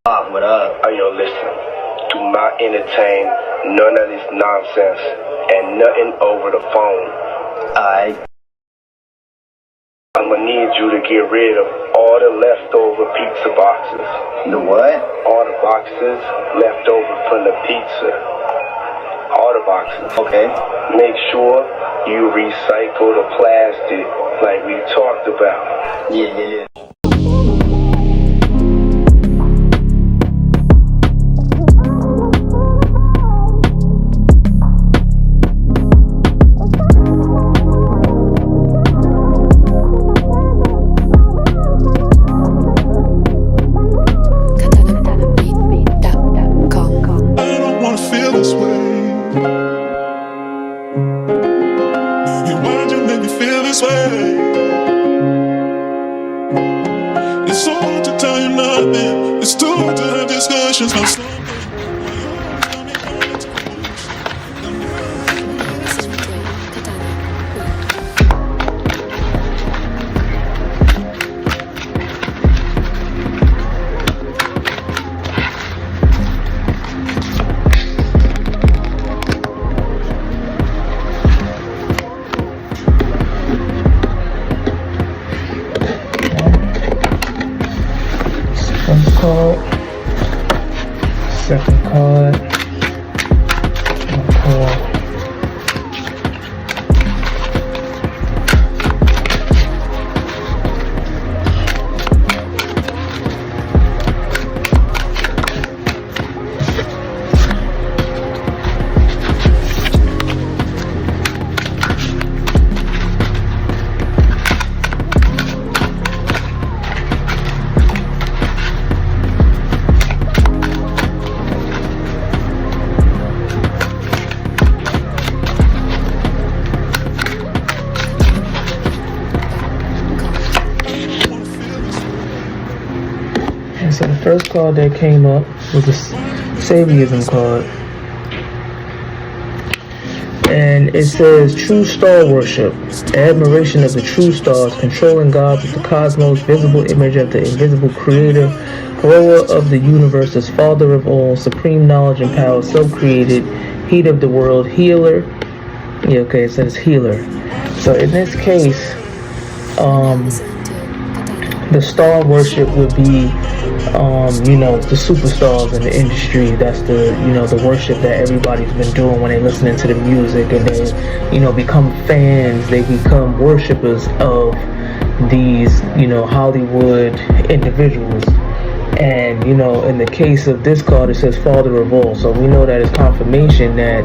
What up? Hey, yo, listen. Do not entertain none of this nonsense and nothing over the phone. Alright. I'm gonna need you to get rid of all the leftover pizza boxes. The what? All the boxes left over from the pizza. All the boxes. Okay. Make sure you recycle the plastic like we talked about. Yeah. It's so hard to tell you nothing. It's too hard to have discussions. First card, second card, call. So the first card that came up was a Saviism card. And it says, true star worship, admiration of the true stars, controlling God with the cosmos, visible image of the invisible creator, grower of the universe as father of all, supreme knowledge and power, self-created, heat of the world, healer. Yeah, okay, it says healer. So in this case, the star worship would be the superstars in the industry. That's the worship that everybody's been doing when they're listening to the music, and they become fans, they become worshipers of these Hollywood individuals. And in the case of this card, it says father of all, so we know that it's confirmation that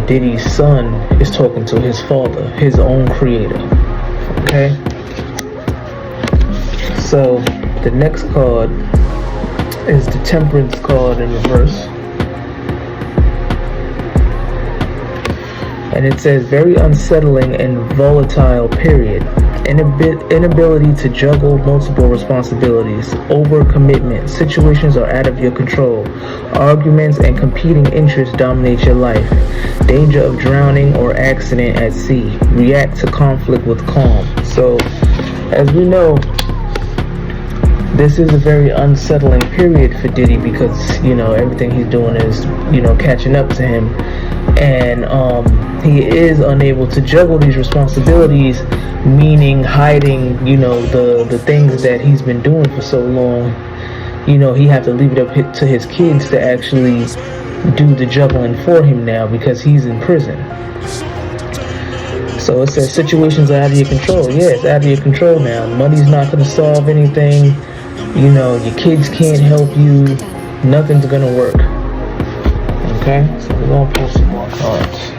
Diddy's son is talking to his father, his own creator. Okay, so the next card is the Temperance card in reverse. And it says, very unsettling and volatile period. Inability to juggle multiple responsibilities. Overcommitment. Situations are out of your control. Arguments and competing interests dominate your life. Danger of drowning or accident at sea. React to conflict with calm. So, as we know, this is a very unsettling period for Diddy because, everything he's doing is, catching up to him. And he is unable to juggle these responsibilities, meaning hiding, the things that he's been doing for so long. He had to leave it up to his kids to actually do the juggling for him now because he's in prison. So it says situations are out of your control. Yeah, it's out of your control now. Money's not going to solve anything. Your kids can't help you. Nothing's going to work. Okay, so we're going to pull some more cards.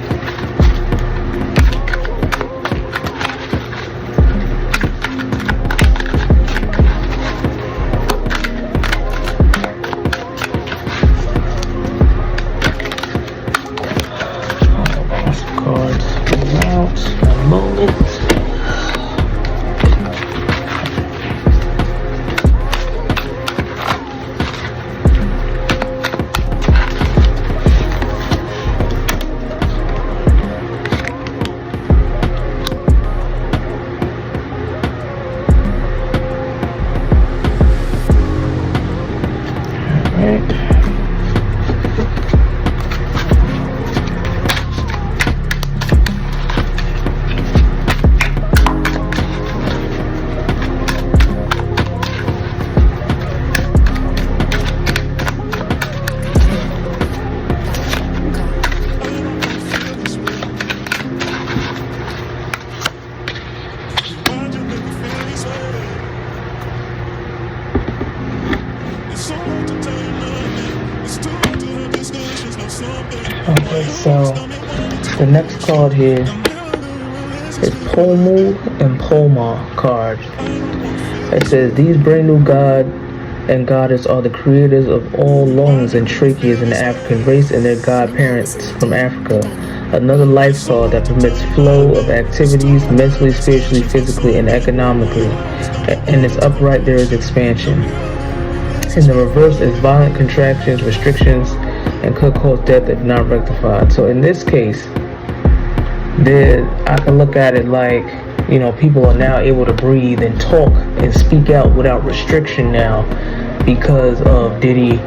Okay, so the next card here is Pomu and Poma card. It says these brand new god and goddess are the creators of all lungs and tracheas in the African race and their godparents from Africa. Another lifestyle that permits flow of activities mentally, spiritually, physically, and economically. In its upright there is expansion. In the reverse is violent contractions, restrictions, and could cause death if not rectified. So in this case, I can look at it like, you know, people are now able to breathe and talk and speak out without restriction now because of Diddy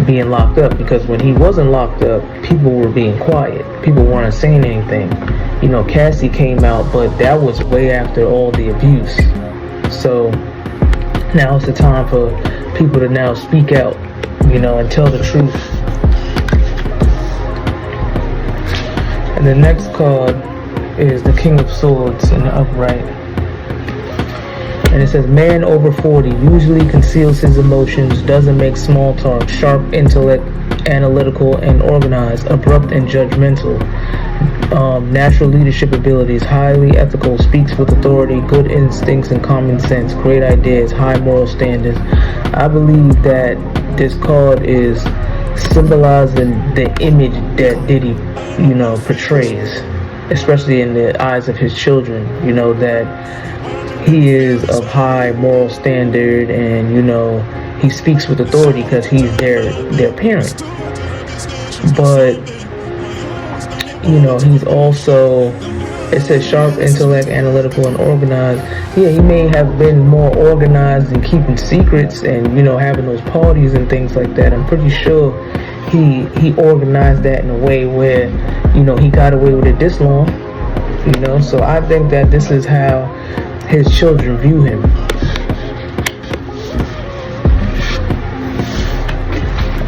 being locked up. Because when he wasn't locked up, people were being quiet. People weren't saying anything. You know, Cassie came out, but that was way after all the abuse. So now it's the time for people to now speak out, you know, and tell the truth. And the next card is the King of Swords in the upright. And it says, man over 40 usually conceals his emotions, doesn't make small talk, sharp intellect, analytical and organized, abrupt and judgmental. Natural leadership abilities, highly ethical, speaks with authority, good instincts and common sense, great ideas, high moral standards. I believe that this card is symbolizing the image that Diddy, you know, portrays, especially in the eyes of his children, you know, that he is of high moral standard and, you know, he speaks with authority because he's their parent. But, you know, he's also, it says sharp intellect, analytical, and organized. Yeah, he may have been more organized in keeping secrets and, you know, having those parties and things like that. I'm pretty sure he organized that in a way where, you know, he got away with it this long, you know. So I think that this is how his children view him.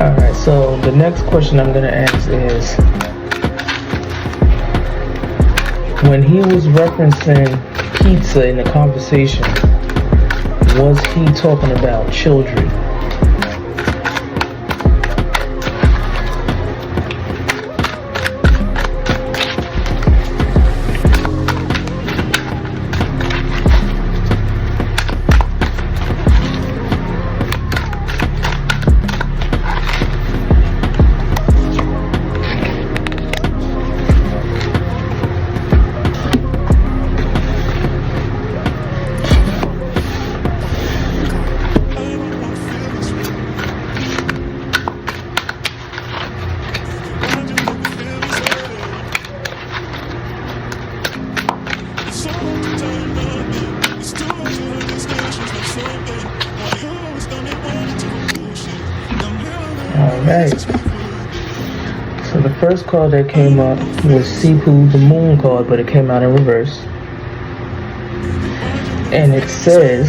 Alright, so the next question I'm going to ask is, when he was referencing pizza in the conversation, was he talking about children? Alright, so the first card that came up was Sipu, the moon card, but it came out in reverse. And it says,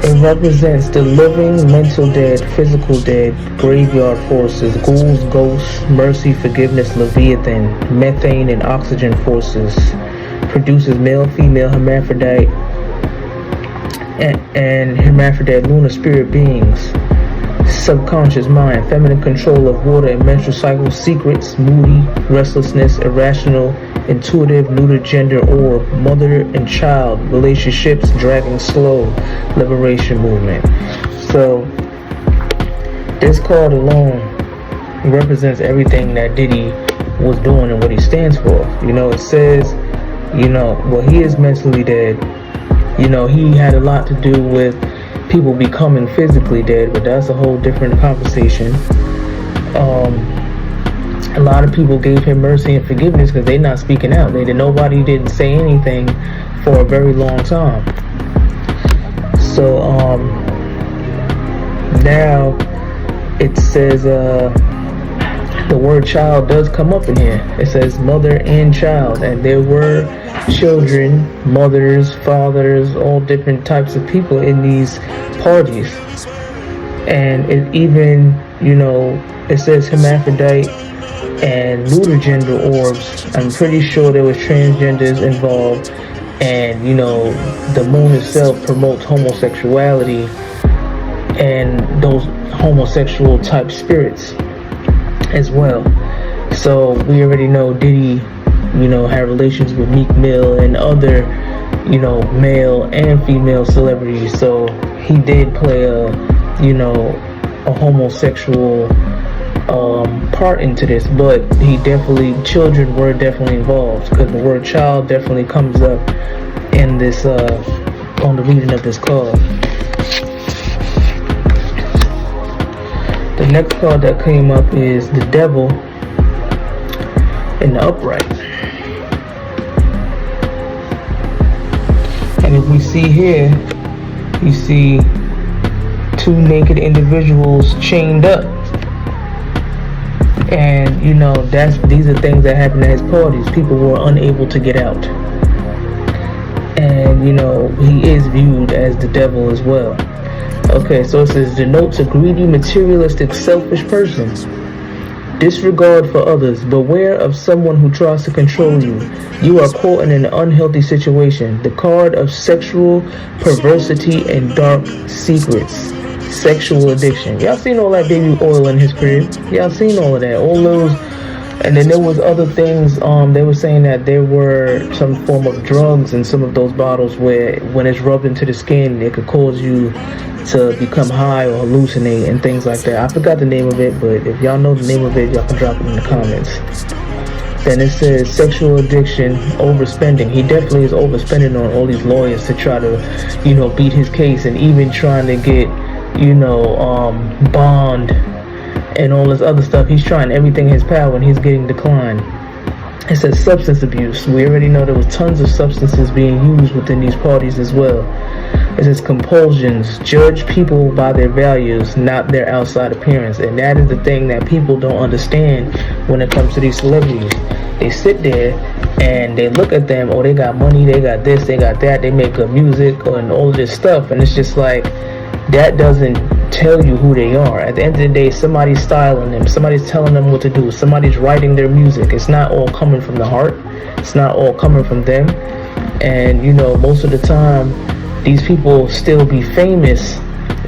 it represents the living, mental dead, physical dead, graveyard forces, ghouls, ghosts, mercy, forgiveness, leviathan, methane and oxygen forces, produces male, female, hermaphrodite, and hermaphrodite lunar spirit beings, subconscious mind, feminine control of water and menstrual cycles, secrets, moody, restlessness, irrational, intuitive, neuter gender orb, mother and child, relationships, dragging slow, liberation movement. So this card alone represents everything that Diddy was doing and what he stands for. You know, it says, you know, well, he is mentally dead. You know, he had a lot to do with people becoming physically dead, but that's a whole different conversation. A lot of people gave him mercy and forgiveness because they're not speaking out. Nobody didn't say anything for a very long time. So now it says the word child does come up in here. It says mother and child, and there were children, mothers, fathers, all different types of people in these parties. And it even, it says hermaphrodite and neuter gender orbs. I'm pretty sure there was transgenders involved, and the moon itself promotes homosexuality and those homosexual type spirits as well. So we already know Diddy, had relations with Meek Mill and other, male and female celebrities. So he did play a homosexual part into this, but children were definitely involved, because the word child definitely comes up in this on the reading of this card. The next card that came up is the devil in the upright. And if we see here, you see two naked individuals chained up. And these are things that happen at his parties. People were unable to get out. And he is viewed as the devil as well. Okay, so it says denotes a greedy, materialistic, selfish person. Disregard for others. Beware of someone who tries to control you. You are caught in an unhealthy situation. The card of sexual perversity and dark secrets. Sexual addiction. Y'all seen all that baby oil in his crib? Y'all seen all of that? All those. And then there was other things. They were saying that there were some form of drugs in some of those bottles where when it's rubbed into the skin, it could cause you to become high or hallucinate and things like that. I forgot the name of it, but if y'all know the name of it, y'all can drop it in the comments. Then it says sexual addiction, overspending. He definitely is overspending on all these lawyers to try to, beat his case, and even trying to get, bond and all this other stuff. He's trying everything in his power and he's getting declined. It says substance abuse. We already know there was tons of substances being used within these parties as well. It says compulsions. Judge people by their values, not their outside appearance. And that is the thing that people don't understand when it comes to these celebrities. They sit there and they look at them, they got money, they got this, they got that, they make good music and all this stuff, and it's just like, that doesn't tell you who they are. At the end of the day, somebody's styling them, somebody's telling them what to do, somebody's writing their music. It's not all coming from the heart, it's not all coming from them. And most of the time these people still be famous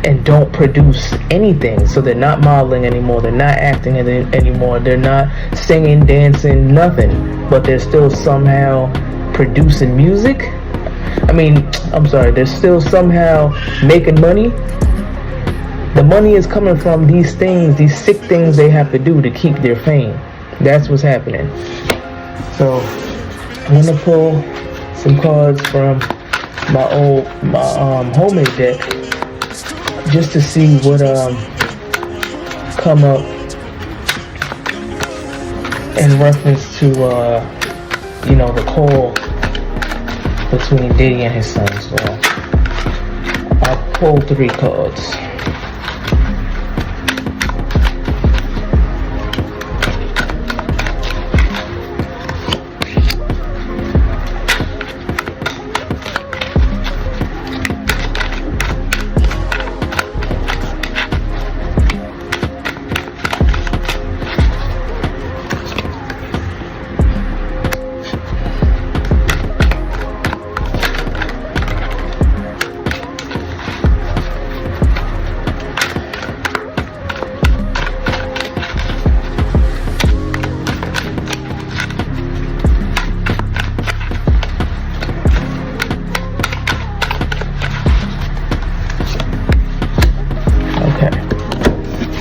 and don't produce anything. So they're not modeling anymore, they're not acting anymore, they're not singing, dancing, nothing, but they're still somehow producing music. They're still somehow making money. The money is coming from these things, these sick things they have to do to keep their fame. That's what's happening. So I'm gonna pull some cards from my homemade deck just to see what come up in reference to the call between Diddy and his son. So I'll pull 3 cards.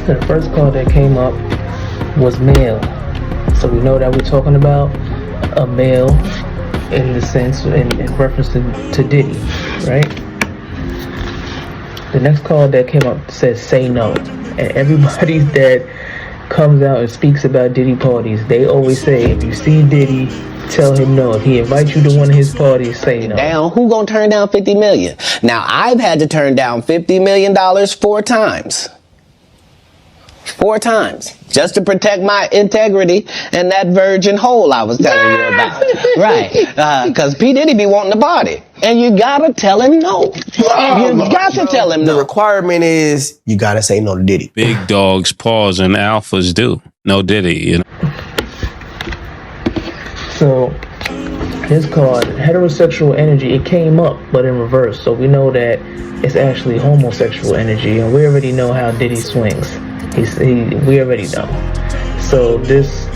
The first card that came up was male. So we know that we're talking about a male in the sense, in reference to Diddy, right? The next card that came up says say no. And everybody that comes out and speaks about Diddy parties, they always say, if you see Diddy, tell him no. If he invites you to one of his parties, say no. Down, who gonna turn down $50 million? Now, I've had to turn down $50 million 4 times. 4 times. Just to protect my integrity and that virgin hole I was telling you about. Right. Because P. Diddy be wanting to party. And you gotta tell him no. You got to tell him no. The requirement is you gotta say no to Diddy. Big dogs pause and alphas do. No Diddy, you know. So it's called heterosexual energy. It came up, but in reverse. So we know that it's actually homosexual energy, and we already know how Diddy swings. We already know. So this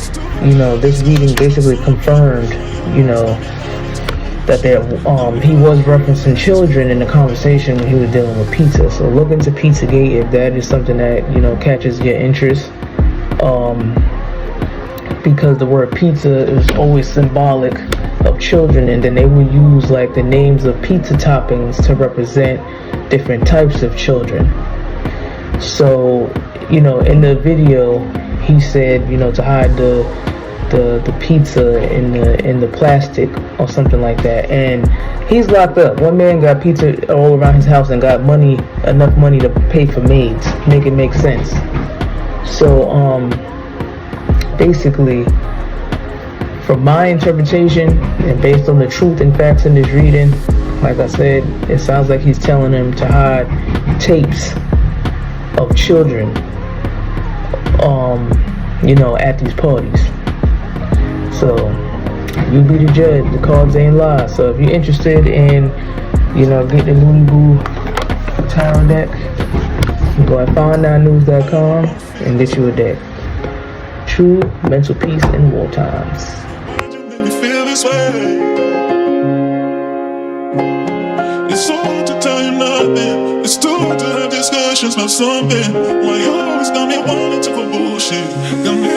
reading basically confirmed, that he was referencing children in the conversation when he was dealing with pizza. So look into Pizzagate if that is something that catches your interest. Because the word pizza is always symbolic of children, and then they would use like the names of pizza toppings to represent different types of children. So, in the video, he said, to hide the pizza in the plastic or something like that, and he's locked up. One man got pizza all around his house and got enough money to pay for maids, make it make sense. So, basically, from my interpretation and based on the truth and facts in this reading, like I said, it sounds like he's telling him to hide tapes of children, at these parties. So you be the judge. The cards ain't lies. So if you're interested in, get the Noonebu tarot deck, you go at fine9news.com and get you a deck. True mental peace in war times. You feel this way. It's hard to tell you nothing. It's too hard to have discussions about something. Why you always got me wanting to go bullshit. Got me